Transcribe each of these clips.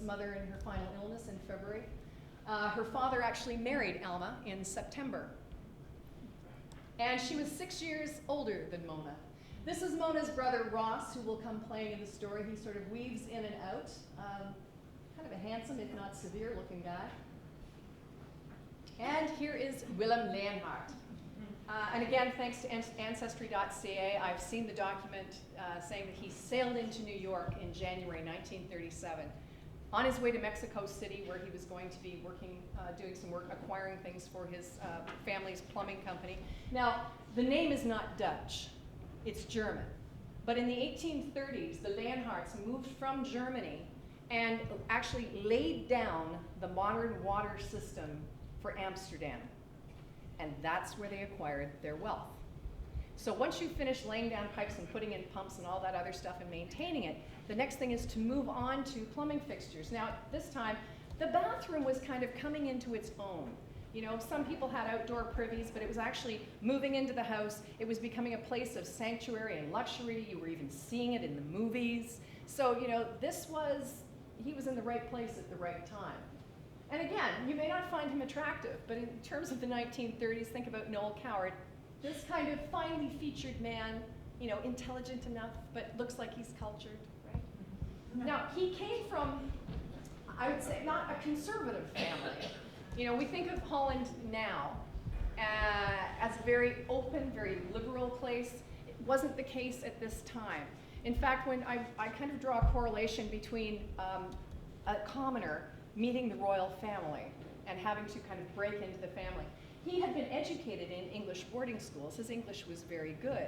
mother in her final illness in February. Her father actually married Alma in September. And she was 6 years older than Mona. This is Mona's brother, Ross, who will come playing in the story. He sort of weaves in and out. Kind of a handsome, if not severe-looking guy. And here is Willem Leonhardt. And again, thanks to Ancestry.ca, I've seen the document saying that he sailed into New York in January 1937 on his way to Mexico City, where he was going to be working, doing some work, acquiring things for his family's plumbing company. Now, the name is not Dutch, it's German. But in the 1830s, the Leonhardts moved from Germany and actually laid down the modern water system for Amsterdam. And that's where they acquired their wealth. So once you finish laying down pipes and putting in pumps and all that other stuff and maintaining it, the next thing is to move on to plumbing fixtures. Now, at this time, the bathroom was kind of coming into its own. You know, some people had outdoor privies, but it was actually moving into the house. It was becoming a place of sanctuary and luxury. You were even seeing it in the movies. So, you know, he was in the right place at the right time. And again, you may not find him attractive, but in terms of the 1930s, think about Noel Coward. This kind of finely featured man, you know, intelligent enough, but looks like he's cultured, right? Now, he came from, I would say, not a conservative family. You know, we think of Holland now as a very open, very liberal place. It wasn't the case at this time. In fact, when I kind of draw a correlation between a commoner meeting the royal family and having to kind of break into the family. He had been educated in English boarding schools. His English was very good.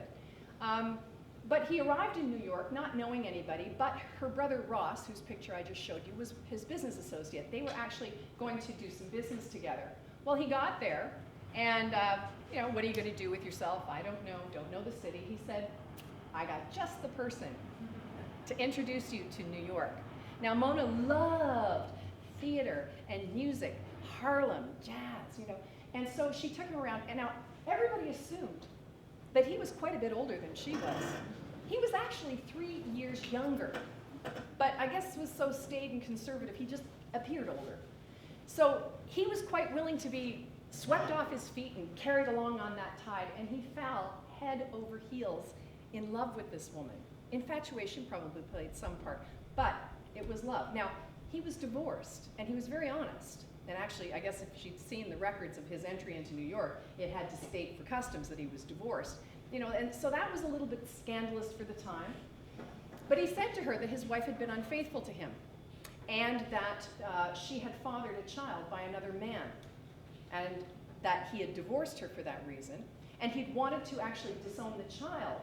But he arrived in New York not knowing anybody, but her brother Ross, whose picture I just showed you, was his business associate. They were actually going to do some business together. Well, he got there, and you know, what are you going to do with yourself? I don't know the city. He said, I got just the person to introduce you to New York. Now, Mona loved theater and music, Harlem, jazz, you know. And so she took him around, and now everybody assumed that he was quite a bit older than she was. He was actually 3 years younger, but I guess was so staid and conservative, he just appeared older. So he was quite willing to be swept off his feet and carried along on that tide, and he fell head over heels in love with this woman. Infatuation probably played some part, but it was love. Now, he was divorced, and he was very honest. And actually, I guess if she'd seen the records of his entry into New York, it had to state for customs that he was divorced. You know, and so that was a little bit scandalous for the time. But he said to her that his wife had been unfaithful to him, and that she had fathered a child by another man, and that he had divorced her for that reason, and he'd wanted to actually disown the child.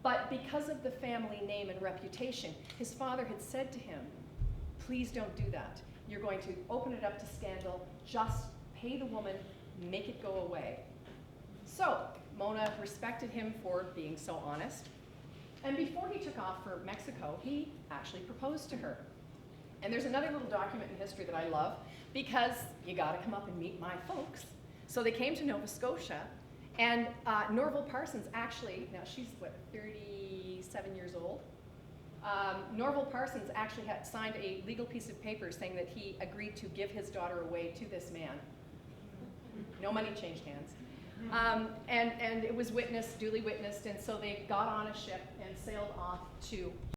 But because of the family name and reputation, his father had said to him, please don't do that. You're going to open it up to scandal. Just pay the woman, make it go away. So Mona respected him for being so honest. And before he took off for Mexico, he actually proposed to her. And there's another little document in history that I love, because you got to come up and meet my folks. So they came to Nova Scotia, and Norval Parsons actually, now she's what, 37 years old? Norval Parsons actually had signed a legal piece of paper saying that he agreed to give his daughter away to this man. No money changed hands. And it was witnessed, duly witnessed, and so they got on a ship and sailed off to